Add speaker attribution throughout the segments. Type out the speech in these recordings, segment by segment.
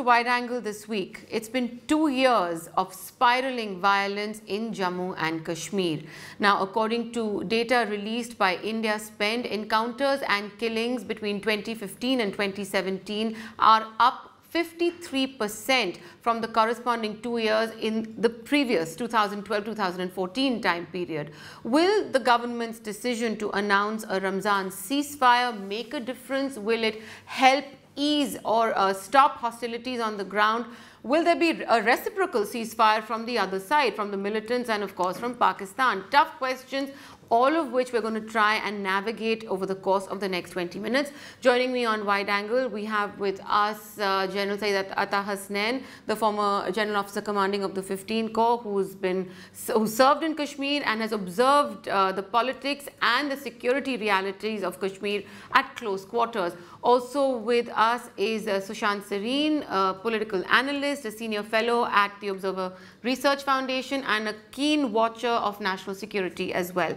Speaker 1: Wide Angle this week. It's been 2 years of spiraling violence in Jammu and Kashmir. Now, according to data released by India Spend, encounters and killings between 2015 and 2017 are up 53% from the corresponding 2 years in the previous 2012-2014 time period. Will the government's decision to announce a Ramzan ceasefire make a difference? Will it help ease or stop hostilities on the ground? Will there be a reciprocal ceasefire from the other side, from the militants and of course from Pakistan? Tough questions, all of which we're going to try and navigate over the course of the next 20 minutes. Joining me on Wide Angle, we have with us General Syed Ata Hasnain, the former General Officer Commanding of the 15 Corps, who served in Kashmir and has observed the politics and the security realities of Kashmir at close quarters. Also with us is Sushant Sareen, a political analyst, a senior fellow at the Observer Research Foundation and a keen watcher of national security as well.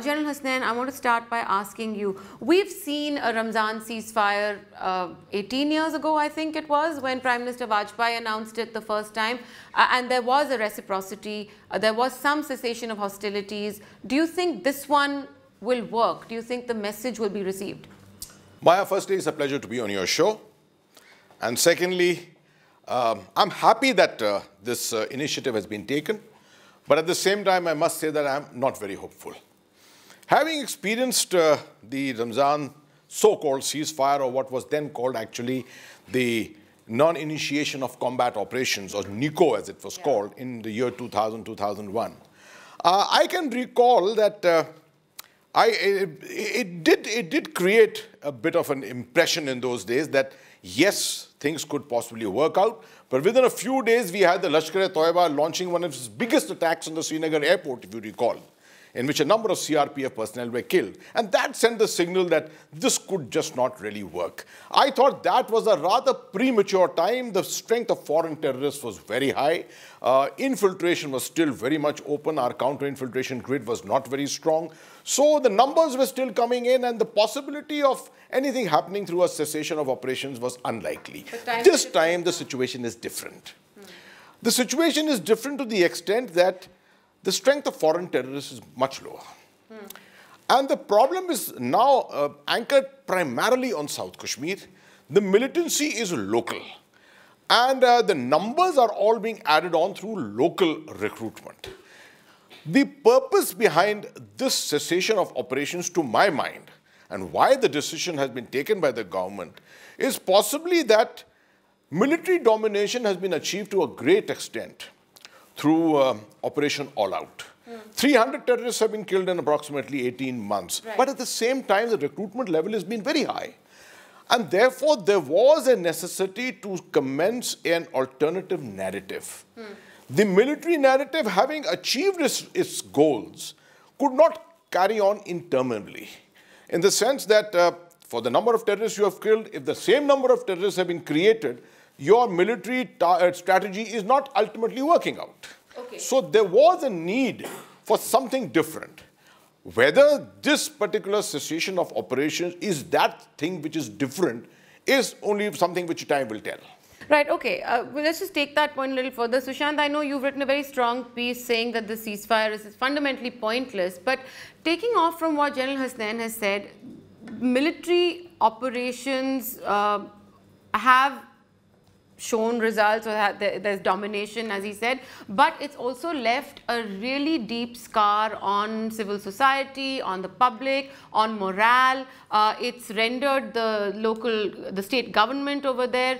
Speaker 1: General Hasnain, I want to start by asking you, we've seen a Ramzan ceasefire 18 years ago, I think it was, when Prime Minister Vajpayee announced it the first time, and there was a reciprocity, there was some cessation of hostilities. Do you think this one will work? Do you think the message will be received?
Speaker 2: Maya, firstly, it's a pleasure to be on your show. And secondly, I'm happy that this initiative has been taken. But at the same time, I must say that I'm not very hopeful. Having experienced the Ramzan so-called ceasefire, or what was then called actually the non-initiation of combat operations, or NICO as it was called, in the year 2000-2001, I can recall that it did create a bit of an impression in those days that yes, things could possibly work out. But within a few days, we had the Lashkar-e-Toiba launching one of its biggest attacks on the Srinagar airport, if you recall, in which a number of CRPF personnel were killed. And that sent the signal that this could just not really work. I thought that was a rather premature time. The strength of foreign terrorists was very high. Infiltration was still very much open. Our counter-infiltration grid was not very strong. So the numbers were still coming in, and the possibility of anything happening through a cessation of operations was unlikely. This time, the situation is different. The situation is different to the extent that the strength of foreign terrorists is much lower. And the problem is now anchored primarily on South Kashmir. The militancy is local. And the numbers are all being added on through local recruitment. The purpose behind this cessation of operations, to my mind, and why the decision has been taken by the government, is possibly that military domination has been achieved to a great extent through Operation All Out. 300 terrorists have been killed in approximately 18 months. Right. But at the same time, the recruitment level has been very high. And therefore, there was a necessity to commence an alternative narrative. The military narrative, having achieved its goals, could not carry on interminably. In the sense that for the number of terrorists you have killed, if the same number of terrorists have been created, your military strategy is not ultimately working out. Okay. So there was a need for something different. Whether this particular cessation of operations is that thing which is different is only something which time will tell.
Speaker 1: Right, okay. Well, let's just take that point a little further. Sushant, I know you've written a very strong piece saying that the ceasefire is fundamentally pointless. But taking off from what General Hasnain has said, military operations have shown results, or there's domination, as he said, but it's also left a really deep scar on civil society, on the public, on morale. It's rendered the state government over there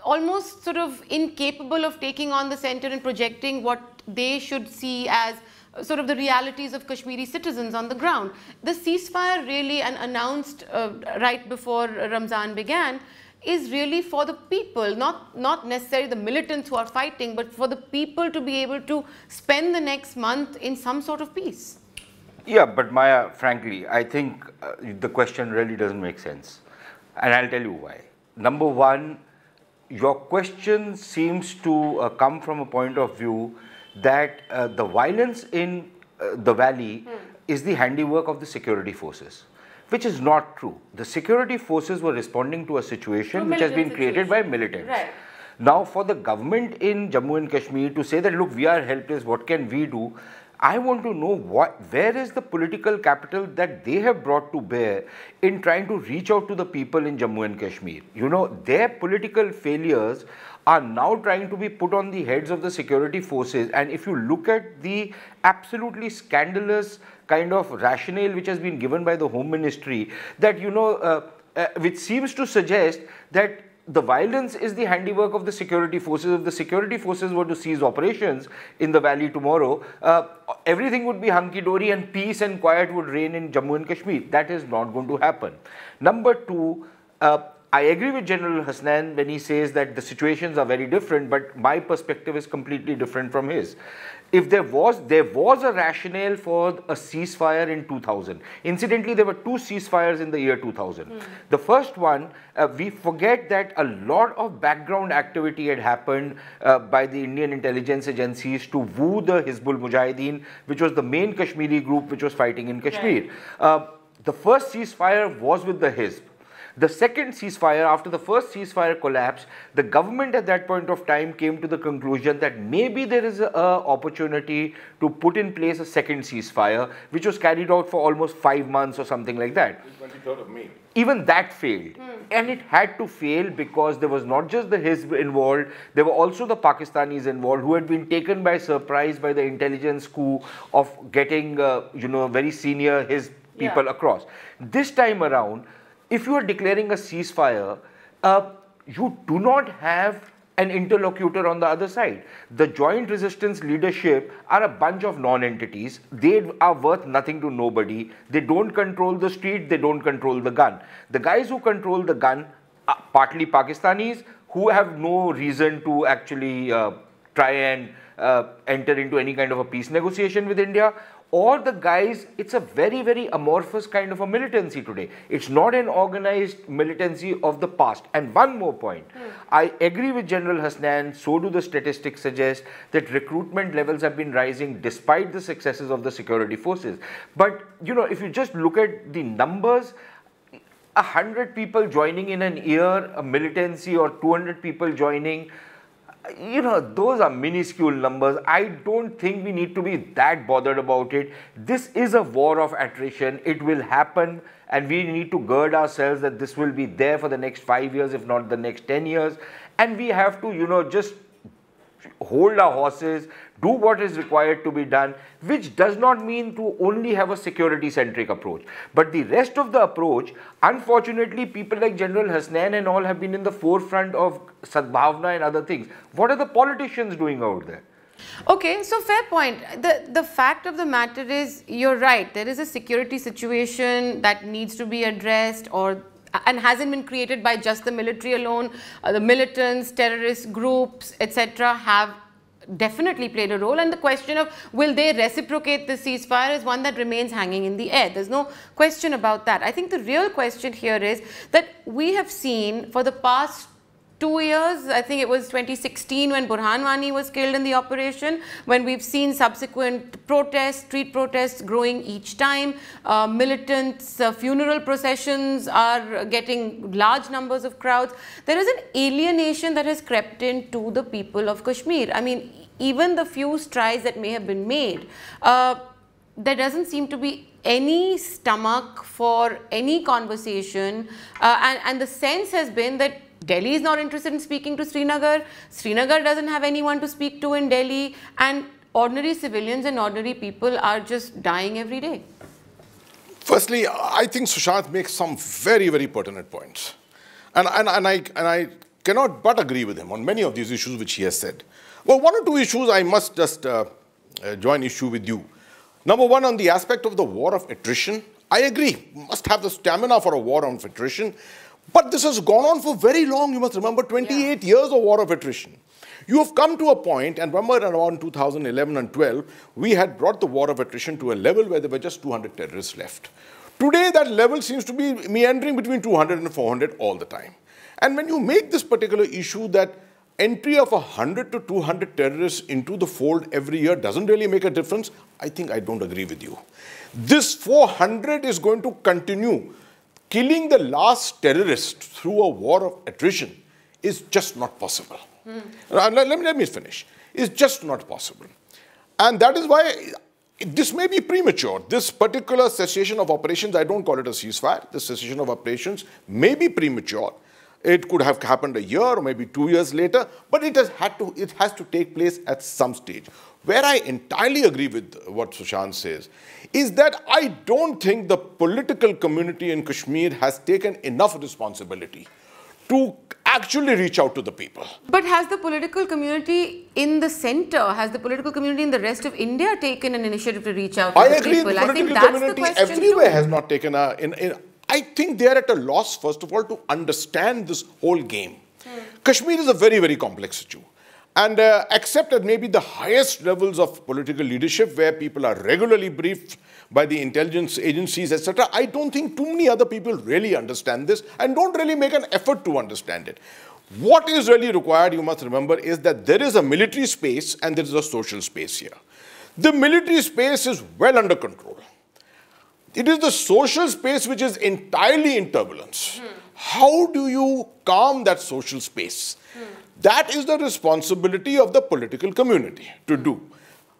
Speaker 1: almost sort of incapable of taking on the center and projecting what they should see as sort of the realities of Kashmiri citizens on the ground. The ceasefire really, and announced right before Ramzan began, is really for the people, not necessarily the militants who are fighting, but for the people to be able to spend the next month in some sort of peace.
Speaker 3: Yeah, but Maya, frankly, I think the question really doesn't make sense. And I'll tell you why. Number one, your question seems to come from a point of view that the violence in the valley is the handiwork of the security forces, which is not true. The security forces were responding to a situation which has been created by militants. Right. Now, for the government in Jammu and Kashmir to say that, look, we are helpless, what can we do? I want to know where is the political capital that they have brought to bear in trying to reach out to the people in Jammu and Kashmir. You know, their political failures are now trying to be put on the heads of the security forces. And if you look at the absolutely scandalous kind of rationale which has been given by the Home Ministry, that, you know, which seems to suggest that the violence is the handiwork of the security forces. If the security forces were to cease operations in the valley tomorrow, everything would be hunky-dory and peace and quiet would reign in Jammu and Kashmir. That is not going to happen. Number two, I agree with General Hasnan when he says that the situations are very different, but my perspective is completely different from his. If there was a rationale for a ceasefire in 2000. Incidentally, there were two ceasefires in the year 2000. The first one, we forget that a lot of background activity had happened by the Indian intelligence agencies to woo the Hizbul Mujahideen, which was the main Kashmiri group which was fighting in Kashmir. Right. The first ceasefire was with the Hizb. The second ceasefire, after the first ceasefire collapsed, the government at that point of time came to the conclusion that maybe there is an opportunity to put in place a second ceasefire, which was carried out for almost 5 months or something like that.
Speaker 2: 23rd of May.
Speaker 3: Even that failed. And it had to fail because there was not just the Hizb involved, there were also the Pakistanis involved who had been taken by surprise by the intelligence coup of getting, you know, very senior Hizb people across. This time around, if you are declaring a ceasefire, you do not have an interlocutor on the other side. The joint resistance leadership are a bunch of non-entities. They are worth nothing to nobody. They don't control the street. They don't control the gun. The guys who control the gun are partly Pakistanis who have no reason to actually try and enter into any kind of a peace negotiation with India. Or the guys, it's a very, very amorphous kind of a militancy today. It's not an organized militancy of the past. And one more point, I agree with General Hasnan, so do the statistics suggest that recruitment levels have been rising despite the successes of the security forces. But, you know, if you just look at the numbers, 100 people joining in an year, a militancy, or 200 people joining, you know, those are minuscule numbers. I don't think we need to be that bothered about it. This is a war of attrition. It will happen, and we need to gird ourselves that this will be there for the next 5 years, if not the next 10 years. And we have to, you know, just hold our horses, do what is required to be done, which does not mean to only have a security-centric approach. But the rest of the approach, unfortunately, people like General Hasnan and all have been in the forefront of Sadbhavna and other things. What are the politicians doing out there?
Speaker 1: Okay, so fair point. The fact of the matter is, you're right, there is a security situation that needs to be addressed and hasn't been created by just the military alone. The militants, terrorist groups, etc. have definitely played a role, and the question of will they reciprocate the ceasefire is one that remains hanging in the air. There's no question about that. I think the real question here is that we have seen for the past 2 years, I think it was 2016 when Burhan Wani was killed in the operation, when we've seen subsequent protests, street protests growing each time. Militants' funeral processions are getting large numbers of crowds. There is an alienation that has crept into the people of Kashmir. I mean, even the few strides that may have been made, there doesn't seem to be any stomach for any conversation, and the sense has been that Delhi is not interested in speaking to Srinagar. Srinagar doesn't have anyone to speak to in Delhi, and ordinary civilians and ordinary people are just dying every day.
Speaker 2: Firstly, I think Sushant makes some very, very pertinent points. And I cannot but agree with him on many of these issues which he has said. Well, one or two issues I must just join issue with you. Number one, on the aspect of the war of attrition, I agree. We must have the stamina for a war of attrition. But this has gone on for very long. You must remember 28 years of war of attrition. You have come to a point, and remember around 2011 and 12, we had brought the war of attrition to a level where there were just 200 terrorists left. Today, that level seems to be meandering between 200 and 400 all the time. And when you make this particular issue that entry of 100 to 200 terrorists into the fold every year doesn't really make a difference, I think I don't agree with you. This 400 is going to continue. Killing the last terrorist through a war of attrition is just not possible. Let me finish. It's just not possible. And that is why this may be premature. This particular cessation of operations, I don't call it a ceasefire. The cessation of operations may be premature. It could have happened a year or maybe 2 years later, but it has to take place at some stage. Where I entirely agree with what Sushant says is that I don't think the political community in Kashmir has taken enough responsibility to actually reach out to the people.
Speaker 1: But has the political community in the center, has the political community in the rest of India taken an initiative to reach out to the people?
Speaker 2: The political community everywhere has not taken I think they are at a loss, first of all, to understand this whole game. Kashmir is a very, very complex issue. And except at maybe the highest levels of political leadership, where people are regularly briefed by the intelligence agencies, etc., I don't think too many other people really understand this and don't really make an effort to understand it. What is really required, you must remember, is that there is a military space and there is a social space here. The military space is well under control. It is the social space which is entirely in turbulence. How do you calm that social space? That is the responsibility of the political community to do.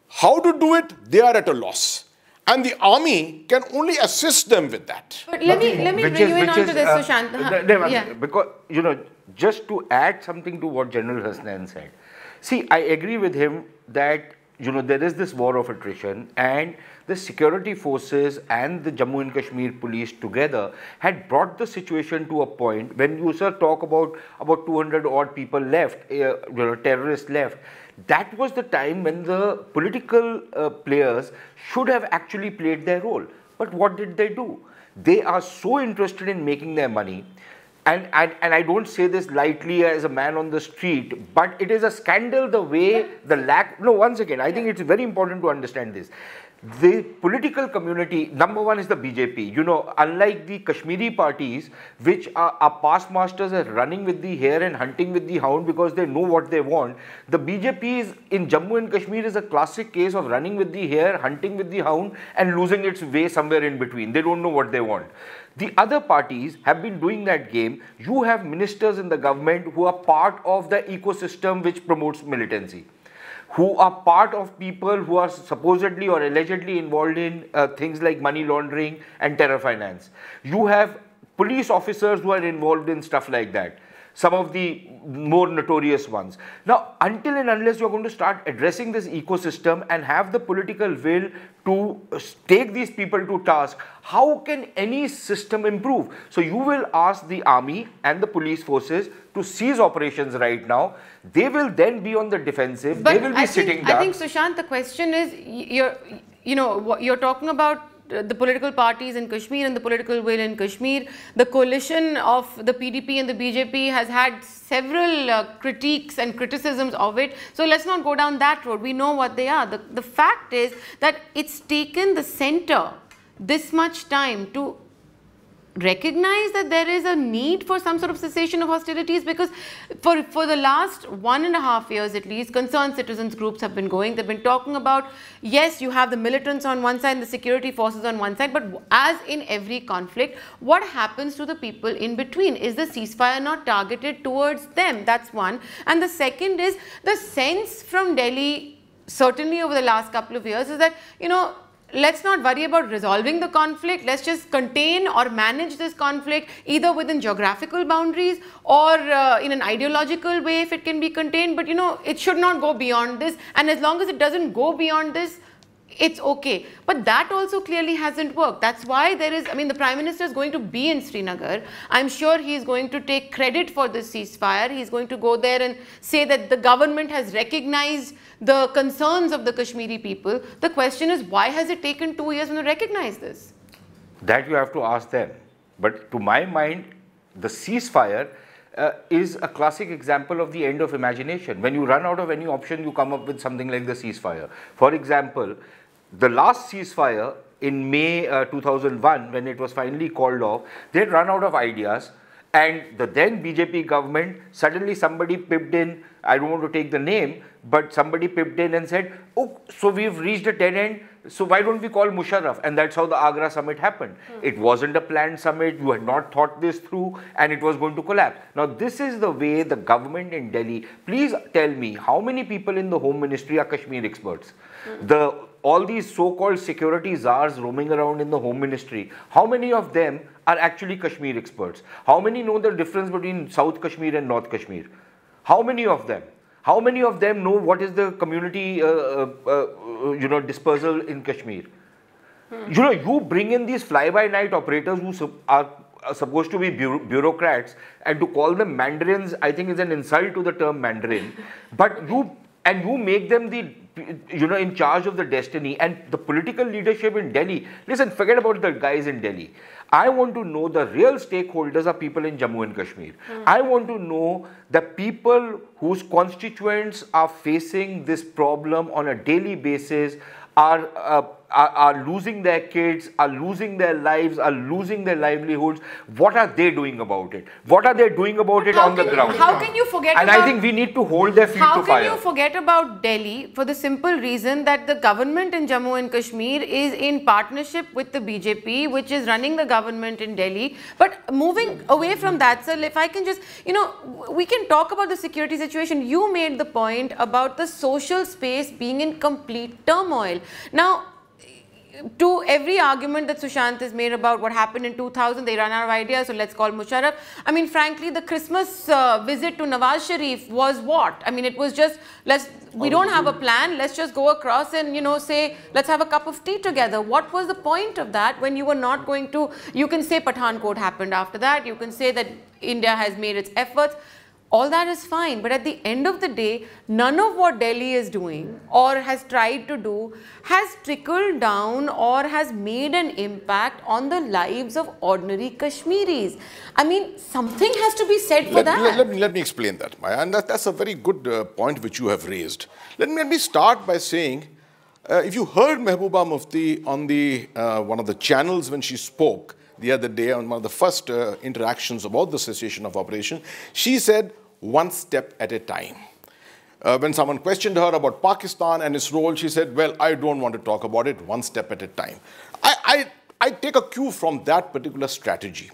Speaker 2: How to do it, they are at a loss. And the army can only assist them with that.
Speaker 1: But let me bring you in onto this, Sushant.
Speaker 3: Because, you know, just to add something to what General Hasnain said. See, I agree with him that, you know, there is this war of attrition, and the security forces and the Jammu and Kashmir police together had brought the situation to a point when you, sir, talk about 200 odd people left, you know, terrorists left. That was the time when the political players should have actually played their role. But what did they do? They are so interested in making their money. And I don't say this lightly as a man on the street, but it is a scandal the way the lack... No, once again, I think it's very important to understand this. The political community, number one is the BJP. You know, unlike the Kashmiri parties, which are past masters at running with the hare and hunting with the hound because they know what they want, the BJP is in Jammu and Kashmir is a classic case of running with the hare, hunting with the hound, and losing its way somewhere in between. They don't know what they want. The other parties have been doing that game. You have ministers in the government who are part of the ecosystem which promotes militancy, who are part of people who are supposedly or allegedly involved in things like money laundering and terror finance. You have police officers who are involved in stuff like that, some of the more notorious ones. Now, until and unless you're going to start addressing this ecosystem and have the political will to take these people to task, how can any system improve? So you will ask the army and the police forces to cease operations right now. They will then be on the defensive.
Speaker 1: But
Speaker 3: they will be sitting down.
Speaker 1: I think, Sushant, the question is, you're talking about the political parties in Kashmir and the political will in Kashmir. The coalition of the PDP and the BJP has had several critiques and criticisms of it. So let's not go down that road. We know what they are. The fact is that it's taken the center this much time to recognize that there is a need for some sort of cessation of hostilities, because for the last 1.5 years at least, concerned citizens groups have been going. They've been talking about, yes, you have the militants on one side and the security forces on one side, but as in every conflict, what happens to the people in between? Is the ceasefire not targeted towards them? That's one. And the second is the sense from Delhi, certainly over the last couple of years, is that, you know, let's not worry about resolving the conflict. Let's just contain or manage this conflict either within geographical boundaries or in an ideological way if it can be contained. But, you know, it should not go beyond this. And as long as it doesn't go beyond this, it's okay. But that also clearly hasn't worked. That's why there is, I mean, the Prime Minister is going to be in Srinagar. I'm sure he's going to take credit for this ceasefire. He's going to go there and say that the government has recognized the concerns of the Kashmiri people. The question is, why has it taken 2 years to recognize this?
Speaker 3: That you have to ask them. But to my mind, the ceasefire is a classic example of the end of imagination. When you run out of any option, you come up with something like the ceasefire. For example, the last ceasefire in May 2001, when it was finally called off, they had run out of ideas. And the then BJP government, suddenly somebody pipped in, I don't want to take the name, but somebody pipped in and said, oh, so we've reached a dead end, so why don't we call Musharraf? And that's how the Agra summit happened. It wasn't a planned summit, you had not thought this through, and it was going to collapse. Now, this is the way the government in Delhi, please tell me, how many people in the Home Ministry are Kashmir experts? All these so-called security czars roaming around in the Home Ministry, how many of them are actually Kashmir experts? How many know the difference between South Kashmir and North Kashmir? How many of them? How many of them know what is the community, dispersal in Kashmir? You bring in these fly-by-night operators who are supposed to be bureaucrats, and to call them Mandarins, I think is an insult to the term Mandarin. But you make them in charge of the destiny, and the political leadership in Delhi. Listen, forget about the guys in Delhi. I want to know the real stakeholders are people in Jammu and Kashmir. I want to know the people whose constituents are facing this problem on a daily basis, are losing their kids, are losing their lives, are losing their livelihoods. What are they doing about it? What are they doing about it on the ground?
Speaker 1: How can you forget
Speaker 3: And I think we need to hold their feet to fire.
Speaker 1: How can you forget about Delhi for the simple reason that the government in Jammu and Kashmir is in partnership with the BJP, which is running the government in Delhi. But moving away from that, sir, if I can just, we can talk about the security situation. You made the point about the social space being in complete turmoil. Now, to every argument that Sushant has made about what happened in 2000, they ran out of ideas, so let's call Musharraf. I mean, frankly, the Christmas visit to Nawaz Sharif was what? I mean, it was just, we don't have a plan, let's just go across and, say, let's have a cup of tea together. What was the point of that when you were not going to, you can say Pathankot happened after that, you can say that India has made its efforts. All that is fine, but at the end of the day, none of what Delhi is doing or has tried to do has trickled down or has made an impact on the lives of ordinary Kashmiris. I mean, something has to be said for that.
Speaker 2: Let me explain that, Maya, and that's a very good point which you have raised. Let me start by saying, if you heard Mehbooba Mufti on one of the channels when she spoke the other day on one of the first interactions about the cessation of operation, she said, one step at a time. When someone questioned her about Pakistan and its role, she said, well, I don't want to talk about it, one step at a time. I take a cue from that particular strategy.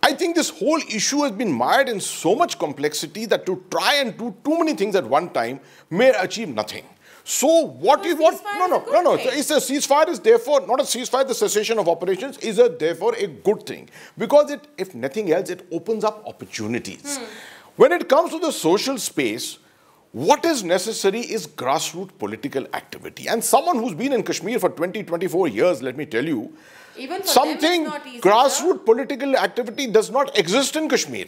Speaker 2: I think this whole issue has been mired in so much complexity that to try and do too many things at one time may achieve nothing. So what is what? No. It's a ceasefire is therefore not a ceasefire. The cessation of operations is therefore a good thing, because if nothing else, it opens up opportunities. When it comes to the social space, what is necessary is grassroots political activity. And someone who's been in Kashmir for 20-24 years, let me tell you,
Speaker 1: even for
Speaker 2: something
Speaker 1: them it's not easy,
Speaker 2: grassroots political activity does not exist in Kashmir.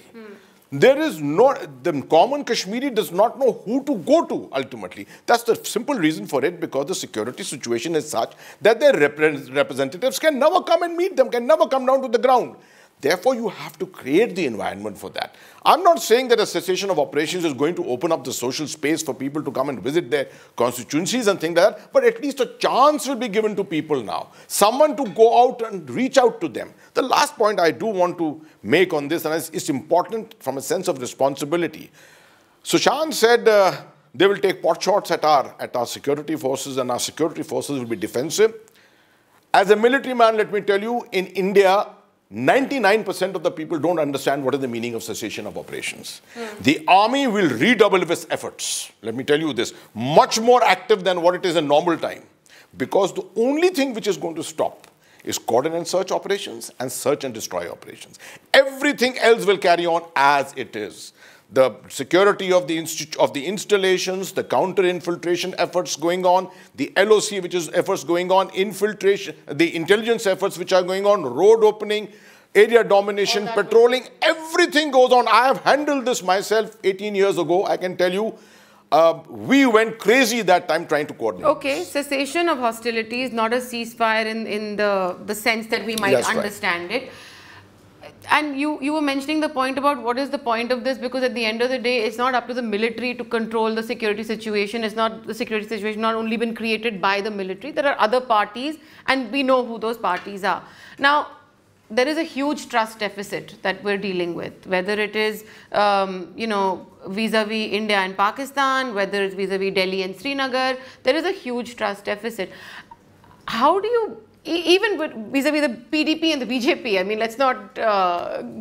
Speaker 2: There is the common Kashmiri does not know who to go to ultimately. That's the simple reason for it, because the security situation is such that their representatives can never come and meet them, can never come down to the ground. Therefore, you have to create the environment for that. I'm not saying that a cessation of operations is going to open up the social space for people to come and visit their constituencies and things like that, but at least a chance will be given to people now. Someone to go out and reach out to them. The last point I do want to make on this, and it's important from a sense of responsibility. Sushant said they will take pot shots at our security forces, and our security forces will be defensive. As a military man, let me tell you, in India, 99% of the people don't understand what is the meaning of cessation of operations. The army will redouble its efforts. Let me tell you this, much more active than what it is in normal time. Because the only thing which is going to stop is cordon and search operations and search and destroy operations. Everything else will carry on as it is. The security of the installations, the counter-infiltration efforts going on, the LOC, which is efforts going on, infiltration, the intelligence efforts which are going on, road opening, area domination, patrolling, everything goes on. I have handled this myself 18 years ago. I can tell you, we went crazy that time trying to coordinate.
Speaker 1: Okay, cessation of hostilities, not a ceasefire in the sense that we might understand it. And you were mentioning the point about what is the point of this, because at the end of the day, it's not up to the military to control the security situation. It's not the security situation not only been created by the military. There are other parties, and we know who those parties are. Now, there is a huge trust deficit that we're dealing with, whether it is, you know, vis-a-vis India and Pakistan, whether it's vis-a-vis Delhi and Srinagar, there is a huge trust deficit. How do you, even with vis-a-vis the PDP and the BJP, I mean, let's not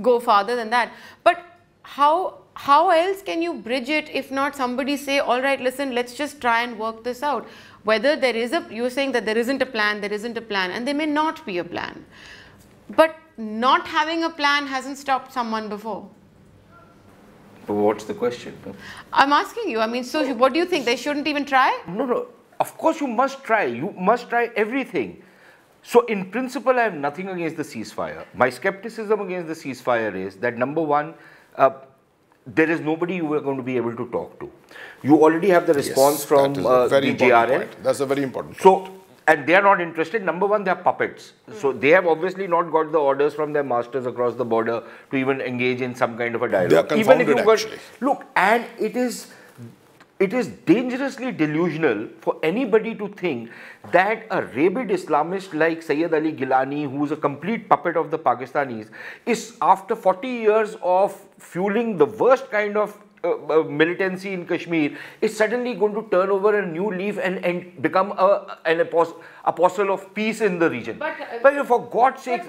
Speaker 1: go farther than that, but how else can you bridge it if not somebody say, all right, listen, let's just try and work this out. Whether there is a, you're saying that there isn't a plan, and there may not be a plan. But not having a plan hasn't stopped someone before.
Speaker 3: But what's the question?
Speaker 1: I'm asking you. I mean, so what do you think? They shouldn't even try?
Speaker 3: No. Of course you must try. You must try everything. So in principle, I have nothing against the ceasefire. My skepticism against the ceasefire is that, number one, there is nobody you are going to be able to talk to. You already have the response from the GRN.
Speaker 2: That's a very important point.
Speaker 3: So, and they are not interested. Number one, they are puppets. So they have obviously not got the orders from their masters across the border to even engage in some kind of a dialogue.
Speaker 2: They are confounded, actually.
Speaker 3: Look, and it is dangerously delusional for anybody to think that a rabid Islamist like Sayyid Ali Gilani, who is a complete puppet of the Pakistanis, is after 40 years of fueling the worst kind of militancy in Kashmir, is suddenly going to turn over a new leaf and become an apostle of peace in the region. But for God's sake,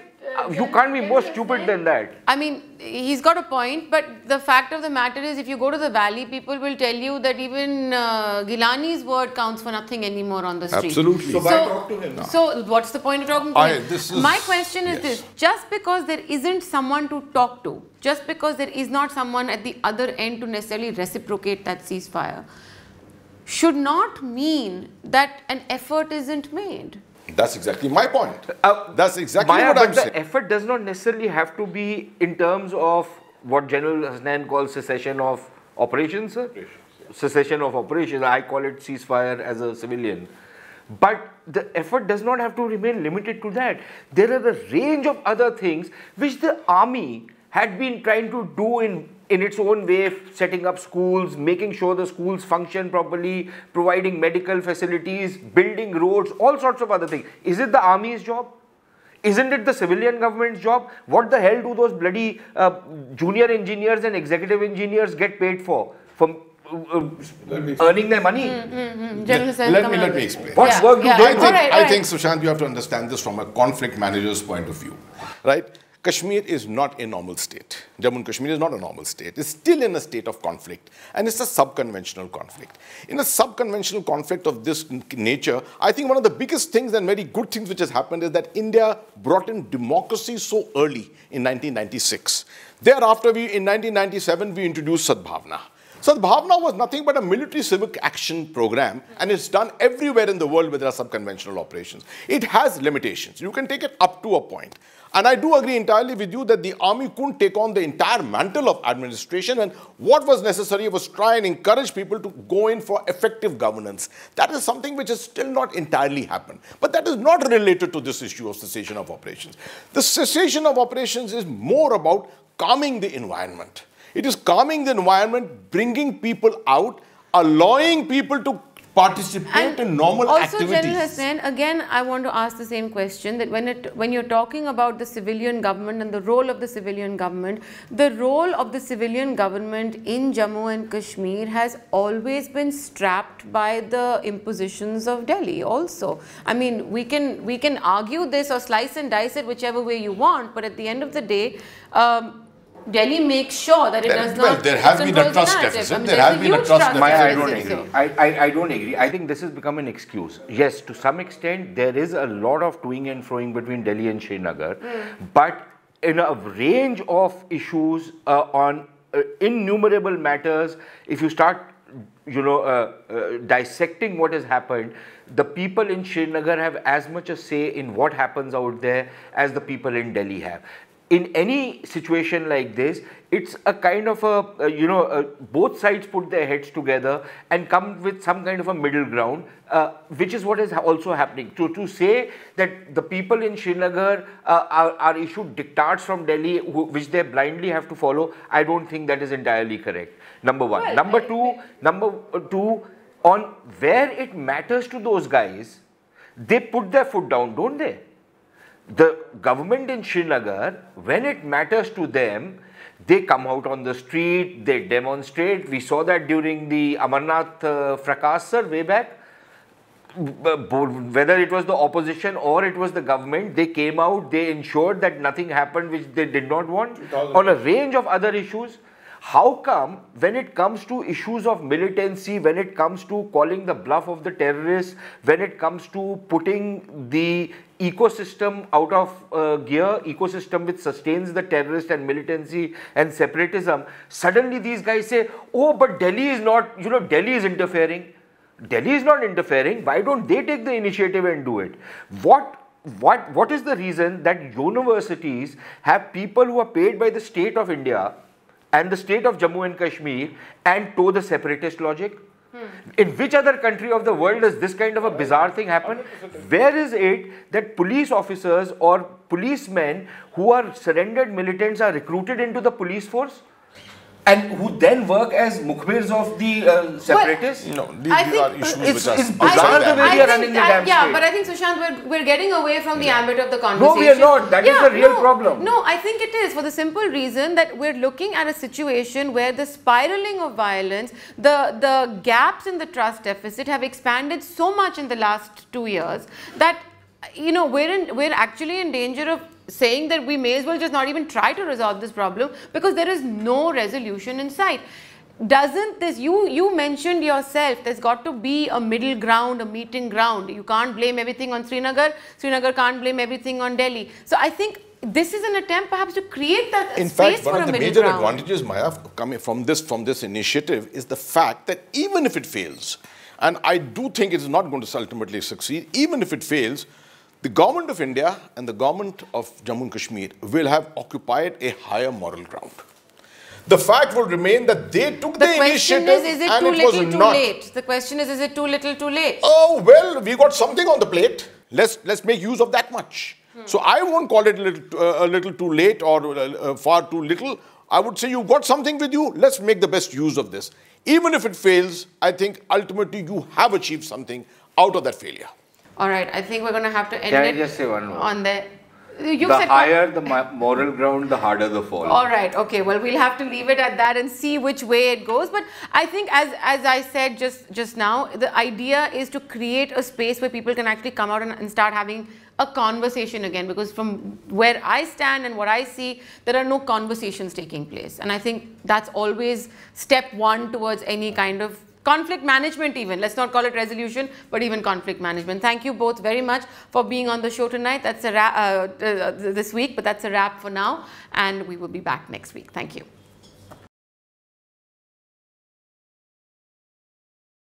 Speaker 3: you can't be more stupid than that.
Speaker 1: I mean, he's got a point, but the fact of the matter is, if you go to the valley, people will tell you that even Gilani's word counts for nothing anymore on the street.
Speaker 2: Absolutely.
Speaker 3: So why talk to him now?
Speaker 1: So what's the point of talking to him? My question is this: just because there isn't someone to talk to, just because there is not someone at the other end to necessarily reciprocate that ceasefire, should not mean that an effort isn't made.
Speaker 2: That's exactly my point. That's exactly what I'm saying.
Speaker 3: The effort does not necessarily have to be in terms of what General Hasnain calls cessation of operations. Cessation of operations. I call it ceasefire as a civilian. But the effort does not have to remain limited to that. There are a range of other things which the army had been trying to do in its own way, setting up schools, making sure the schools function properly, providing medical facilities, building roads, all sorts of other things. Is it the army's job? Isn't it the civilian government's job? What the hell do those bloody junior engineers and executive engineers get paid for? Earning their money?
Speaker 2: Let me explain.
Speaker 3: What work do they do?
Speaker 2: I think, Sushant, you have to understand this from a conflict manager's point of view, right? Kashmir is not a normal state. Jammu and Kashmir is not a normal state. It's still in a state of conflict, and it's a subconventional conflict. In a subconventional conflict of this nature, I think one of the biggest things and very good things which has happened is that India brought in democracy so early in 1996. Thereafter, in 1997, we introduced Sadbhavna. Sadbhavna was nothing but a military civic action program, and it's done everywhere in the world where there are subconventional operations. It has limitations. You can take it up to a point. And I do agree entirely with you that the army couldn't take on the entire mantle of administration, and what was necessary was try and encourage people to go in for effective governance. That is something which has still not entirely happened. But that is not related to this issue of cessation of operations. The cessation of operations is more about calming the environment. It is calming the environment, bringing people out, allowing people to participate in normal activities.
Speaker 1: Also, General Hasnain, again, I want to ask the same question, that when you're talking about the civilian government and the role of the civilian government in Jammu and Kashmir has always been strapped by the impositions of Delhi also. I mean, we can argue this or slice and dice it whichever way you want, but at the end of the day, Delhi makes sure that it does not.
Speaker 2: Well, there has been a trust deficit. I mean, there has been a trust deficit.
Speaker 3: I don't agree. I don't agree. I think this has become an excuse. Yes, to some extent, there is a lot of toing and froing between Delhi and Srinagar, but in a range of issues on innumerable matters, if you start, dissecting what has happened, the people in Srinagar have as much a say in what happens out there as the people in Delhi have. In any situation like this, it's a kind of both sides put their heads together and come with some kind of a middle ground, which is what is also happening. To say that the people in Srinagar are issued diktats from Delhi, which they blindly have to follow, I don't think that is entirely correct. Number one. Well, number two, on where it matters to those guys, they put their foot down, don't they? The government in Srinagar, when it matters to them, they come out on the street, they demonstrate. We saw that during the Amarnath fracas way back. Whether it was the opposition or it was the government, they came out, they ensured that nothing happened which they did not want on a range of other issues. How come when it comes to issues of militancy, when it comes to calling the bluff of the terrorists, when it comes to putting the ecosystem out of gear, ecosystem which sustains the terrorist and militancy and separatism, suddenly these guys say, oh, but Delhi is not, Delhi is interfering. Delhi is not interfering. Why don't they take the initiative and do it? What is the reason that universities have people who are paid by the state of India and the state of Jammu and Kashmir and toe the separatist logic? In which other country of the world does this kind of a bizarre thing happen? Where is it that police officers or policemen who are surrendered militants are recruited into the police force? And who then work as mukhbirs of the separatists?
Speaker 2: No, these are issues which are
Speaker 3: bizarre the way they are running the damn state.
Speaker 1: Yeah, but I think, Sushant, we're getting away from the ambit of the conversation.
Speaker 3: No, we are not. That is the real problem.
Speaker 1: No, I think it is for the simple reason that we're looking at a situation where the spiraling of violence, the gaps in the trust deficit have expanded so much in the last 2 years that, we're actually in danger of saying that we may as well just not even try to resolve this problem because there is no resolution in sight. Doesn't this, you mentioned yourself, there's got to be a middle ground, a meeting ground. You can't blame everything on Srinagar. Srinagar can't blame everything on Delhi. So I think this is an attempt perhaps to create that space for a middle ground.
Speaker 2: In fact, one of the major advantages, Maya, coming from this initiative is the fact that even if it fails, and I do think it is not going to ultimately succeed, even if it fails, the government of India and the government of Jammu and Kashmir will have occupied a higher moral ground. The fact will remain that they took the initiative
Speaker 1: is it
Speaker 2: and
Speaker 1: too
Speaker 2: it was
Speaker 1: little, too
Speaker 2: not.
Speaker 1: late? The question is it too little, too late?
Speaker 2: Oh, well, we got something on the plate. Let's make use of that much. So I won't call it a little too late or far too little. I would say you've got something with you. Let's make the best use of this. Even if it fails, I think ultimately you have achieved something out of that failure.
Speaker 1: All right, I think we're going to have to end
Speaker 3: Can
Speaker 1: it
Speaker 3: I just say one more?
Speaker 1: On the...
Speaker 3: The higher the moral ground, the harder the fall.
Speaker 1: All right, okay. Well, we'll have to leave it at that and see which way it goes. But I think, as I said just now, the idea is to create a space where people can actually come out and start having a conversation again. Because from where I stand and what I see, there are no conversations taking place. And I think that's always step one towards any kind of conflict management even. Let's not call it resolution, but even conflict management. Thank you both very much for being on the show tonight. That's a wrap this week, but that's a wrap for now. And we will be back next week. Thank you.